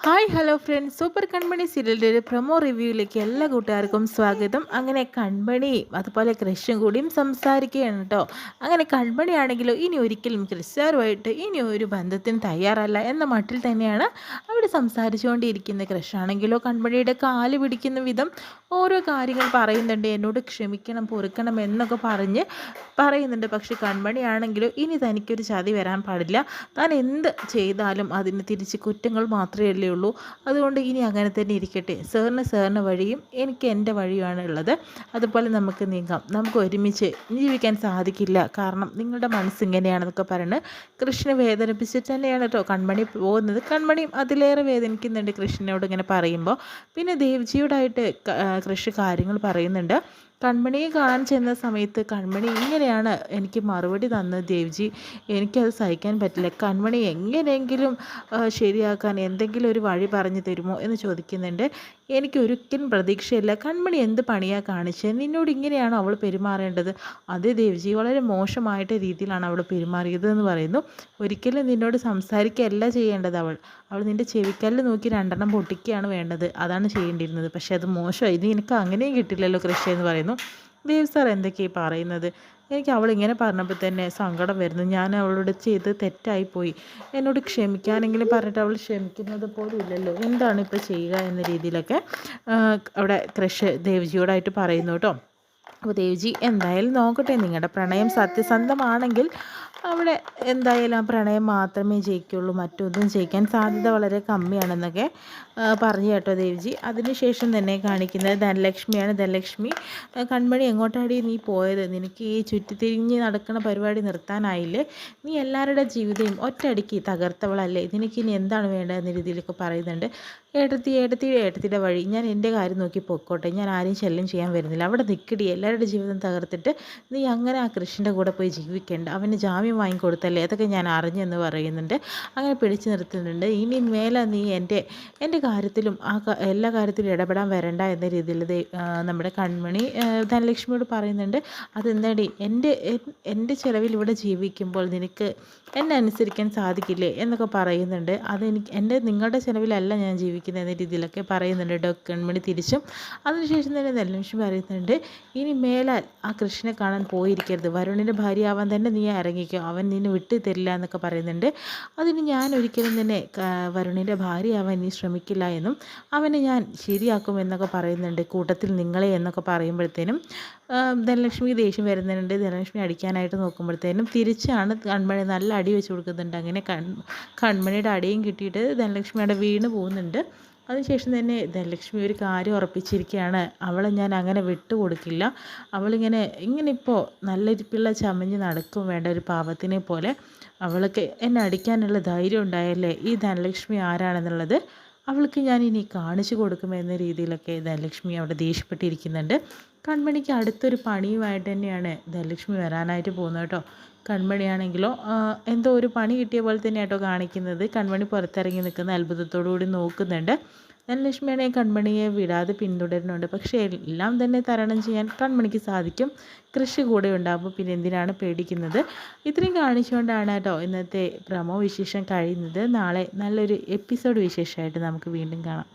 Hi hello friends, super കൺമണി സീരിയലിൻ്റെ ഒരു promo റിവ്യൂയിലേക്ക് എല്ലാ കൂട്ടുകാർക്കും സ്വാഗതം. അങ്ങനെ കൺമണിയും അതുപോലെ കൃഷും കൂടിയും സംസാരിക്കുകയാണ് കേട്ടോ. അങ്ങനെ കൺമണിയാണെങ്കിലോ ഇനി ഒരിക്കലും കൃഷാരുമായിട്ട് ഇനി ഒരു ബന്ധത്തിന് തയ്യാറല്ല എന്ന മട്ടിൽ തന്നെയാണ് അവിടെ സംസാരിച്ചുകൊണ്ടിരിക്കുന്നത്. കൃഷാണെങ്കിലോ കൺമണിയുടെ കാല് പിടിക്കുന്ന വിധം ഓരോ കാര്യങ്ങൾ പറയുന്നുണ്ട്. എന്നോട് ക്ഷമിക്കണം, പൊറുക്കണം എന്നൊക്കെ പറയുന്നുണ്ട്. പക്ഷെ കൺമണിയാണെങ്കിലോ ഇനി തനിക്കൊരു ചതി വരാൻ പാടില്ല, താൻ എന്ത് ചെയ്താലും അതിന് തിരിച്ച് കുറ്റങ്ങൾ മാത്രമേ ഉള്ളൂ. അതുകൊണ്ട് ഇനി അങ്ങനെ തന്നെ ഇരിക്കട്ടെ. സാറിന് വഴിയും എനിക്ക് എൻ്റെ വഴിയുമാണ് ഉള്ളത്. അതുപോലെ നമുക്ക് നീങ്ങാം, നമുക്ക് ഒരുമിച്ച് ജീവിക്കാൻ സാധിക്കില്ല, കാരണം നിങ്ങളുടെ മനസ്സിങ്ങനെയാണെന്നൊക്കെ പറഞ്ഞ് കൃഷ്ണനെ വേദനിപ്പിച്ചിട്ട് തന്നെയാണ് കേട്ടോ കൺമണി പോകുന്നത്. കൺമണിയും അതിലേറെ വേദനിക്കുന്നുണ്ട് കൃഷ്ണനോട് ഇങ്ങനെ പറയുമ്പോൾ. പിന്നെ ദേവ്ജിയോടായിട്ട് കൃഷി കാര്യങ്ങൾ പറയുന്നുണ്ട്. കൺമണിയെ കാണാൻ ചെന്ന സമയത്ത് കൺമണി ഇങ്ങനെയാണ് എനിക്ക് മറുപടി തന്നത്. ദേവ്ജി, എനിക്കത് സഹിക്കാൻ പറ്റില്ല. കൺമണി എങ്ങനെയെങ്കിലും ശരിയാക്കാൻ എന്തെങ്കിലും ഒരു വഴി പറഞ്ഞു തരുമോ എന്ന് ചോദിക്കുന്നുണ്ട്. എനിക്കൊരിക്കലും പ്രതീക്ഷയില്ല. കൺമണി എന്ത് പണിയാണ് കാണിച്ചത്? നിന്നോട് ഇങ്ങനെയാണോ അവൾ പെരുമാറേണ്ടത്? അതേ ദേവ്ജി, വളരെ മോശമായിട്ട് രീതിയിലാണ് അവൾ പെരുമാറിയത് എന്ന് പറയുന്നു. ഒരിക്കലും നിന്നോട് സംസാരിക്കുകയല്ല ചെയ്യേണ്ടത്. അവൾ നിൻ്റെ ചെവിക്കല്ല് നോക്കി രണ്ടെണ്ണം പൊട്ടിക്കുകയാണ് വേണ്ടത്. അതാണ് ചെയ്യേണ്ടിയിരുന്നത്. പക്ഷേ അത് മോശമായി. ഇത് എനിക്ക് അങ്ങനെയും കിട്ടില്ലല്ലോ കൃഷി എന്ന് പറയുന്നു. ദേവ് സാർ എന്തൊക്കെയാണ് പറയുന്നത്? എനിക്ക് അവളിങ്ങനെ പറഞ്ഞപ്പോൾ തന്നെ സങ്കടം വരുന്നു. ഞാൻ അവളോട് ചെയ്ത് തെറ്റായിപ്പോയി, എന്നോട് ക്ഷമിക്കാനെങ്കിലും പറഞ്ഞിട്ട് അവൾ ക്ഷമിക്കുന്നത് പോലും ഇല്ലല്ലോ. എന്താണ് ഇപ്പോൾ ചെയ്യുക എന്ന രീതിയിലൊക്കെ അവിടെ കൃഷി ദേവ്ജിയോടായിട്ട് പറയുന്നു കേട്ടോ. അപ്പോൾ ദേവ്ജി എന്തായാലും നോക്കട്ടെ, നിങ്ങളുടെ പ്രണയം സത്യസന്ധമാണെങ്കിൽ അവിടെ എന്തായാലും ആ പ്രണയം മാത്രമേ ജയിക്കുള്ളൂ, മറ്റൊന്നും ജയിക്കാൻ സാധ്യത വളരെ കമ്മിയാണെന്നൊക്കെ പറഞ്ഞു കേട്ടോ ദേവ്ജി. അതിനുശേഷം തന്നെ കാണിക്കുന്നത് ധനലക്ഷ്മിയാണ്. ധനലക്ഷ്മി, കൺമണി എങ്ങോട്ടാടി നീ പോയത്? നിനക്ക് ഈ ചുറ്റിത്തിരിഞ്ഞ് നടക്കുന്ന പരിപാടി നിർത്താനായില്ലേ? നീ എല്ലാവരുടെ ജീവിതവും ഒറ്റയടിക്ക് തകർത്തവളല്ലേ? നിനക്കിനി എന്താണ് വേണ്ടതെന്ന രീതിയിലൊക്കെ പറയുന്നുണ്ട്. ഏട്ടത്തിയുടെ വഴി, ഞാൻ എൻ്റെ കാര്യം നോക്കി പൊക്കോട്ടെ, ഞാൻ ആരെയും ശല്യം ചെയ്യാൻ വരുന്നില്ല. അവിടെ നിൽക്കടി, എല്ലാവരുടെ ജീവിതം തകർത്തിട്ട് നീ അങ്ങനെ ആ കൃഷ്ണൻ്റെ കൂടെ പോയി ജീവിക്കേണ്ട. അവന് ജാമ്യം വാങ്ങിക്കൊടുത്തല്ലേ, അതൊക്കെ ഞാൻ അറിഞ്ഞെന്ന് പറയുന്നുണ്ട്. അങ്ങനെ പിടിച്ചു നിർത്തുന്നുണ്ട്. ഇനി മേലെ നീ എൻ്റെ കാര്യത്തിലും എല്ലാ കാര്യത്തിലും ഇടപെടാൻ വരണ്ട എന്ന രീതിയിൽ നമ്മുടെ കൺമണി ധനലക്ഷ്മിയോട് പറയുന്നുണ്ട്. അതെന്താടി, എൻ്റെ ചിലവിൽ ഇവിടെ ജീവിക്കുമ്പോൾ നിനക്ക് എന്നെ അനുസരിക്കാൻ സാധിക്കില്ലേ എന്നൊക്കെ പറയുന്നുണ്ട്. നിങ്ങളുടെ ചിലവിലല്ല ഞാൻ ജീവിക്കുന്നത് എന്ന രീതിയിലൊക്കെ പറയുന്നുണ്ട് കൺമണി തിരിച്ചും. അതിനുശേഷം തന്നെ ധനലക്ഷ്മി പറയുന്നുണ്ട്, ഇനി മേലാൽ ആ കൃഷ്ണനെ കാണാൻ പോയിരിക്കരുത്. വരുണിൻ്റെ ഭാര്യയാവാൻ തന്നെ നീ ഇറങ്ങിക്കോ, അവൻ നിന്നെ വിട്ടു തരില്ല എന്നൊക്കെ പറയുന്നുണ്ട്. അതിന് ഞാൻ ഒരിക്കലും തന്നെ വരുണിൻ്റെ ഭാര്യയാവാൻ നീ ശ്രമിക്കില്ല എന്നും അവനെ ഞാൻ ശരിയാക്കുമെന്നൊക്കെ പറയുന്നുണ്ട്. കൂട്ടത്തിൽ നിങ്ങളെ എന്നൊക്കെ പറയുമ്പോഴത്തേനും ധനലക്ഷ്മിക്ക് ദേഷ്യം വരുന്നുണ്ട്. ധനലക്ഷ്മി അടിക്കാനായിട്ട് നോക്കുമ്പോഴത്തേനും തിരിച്ചാണ് കൺമണി നല്ല അടി വെച്ച് കൊടുക്കുന്നുണ്ട്. അങ്ങനെ കൺമണിയുടെ അടിയും കിട്ടിയിട്ട് ധനലക്ഷ്മി അവിടെ വീണ് പോകുന്നുണ്ട്. അതിനുശേഷം തന്നെ ധനലക്ഷ്മി ഒരു കാര്യം ഉറപ്പിച്ചിരിക്കുകയാണ്, അവളെ ഞാൻ അങ്ങനെ വിട്ടുകൊടുക്കില്ല. അവളിങ്ങനെ ഇപ്പോൾ നല്ല ഇരിപ്പുള്ള ചമഞ്ഞ് നടക്കും വേണ്ട, ഒരു പാവത്തിനെ പോലെ. അവൾക്ക് എന്നെ അടിക്കാനുള്ള ധൈര്യം ഉണ്ടായല്ലേ ഈ ധനലക്ഷ്മി ആരാണെന്നുള്ളത് അവൾക്ക് ഞാൻ ഇനി കാണിച്ചു കൊടുക്കുമെന്ന രീതിയിലൊക്കെ ധനലക്ഷ്മി അവിടെ ദേഷ്യപ്പെട്ടിരിക്കുന്നുണ്ട്. കൺമണിക്ക് അടുത്തൊരു പണിയുമായിട്ട് തന്നെയാണ് ധനലക്ഷ്മി വരാനായിട്ട് പോകുന്നത് കേട്ടോ. കൺമണിയാണെങ്കിലോ എന്തോ ഒരു പണി കിട്ടിയ പോലെ തന്നെ കേട്ടോ കാണിക്കുന്നത്. കൺമണി പുറത്തിറങ്ങി നിൽക്കുന്ന അത്ഭുതത്തോടു കൂടി നോക്കുന്നുണ്ട്. ധനലക്ഷ്മിയാണെങ്കിൽ കൺമണിയെ വിടാതെ പിന്തുടരുന്നുണ്ട്. പക്ഷേ എല്ലാം തന്നെ തരണം ചെയ്യാൻ കൺമണിക്ക് സാധിക്കും. കൃഷി കൂടെ ഉണ്ടാകുമ്പോൾ പിന്നെ എന്തിനാണ് പേടിക്കുന്നത്? ഇത്രയും കാണിച്ചുകൊണ്ടാണ് കേട്ടോ ഇന്നത്തെ പ്രമോ വിശേഷം കഴിയുന്നത്. നാളെ നല്ലൊരു എപ്പിസോഡ് വിശേഷമായിട്ട് നമുക്ക് വീണ്ടും കാണാം.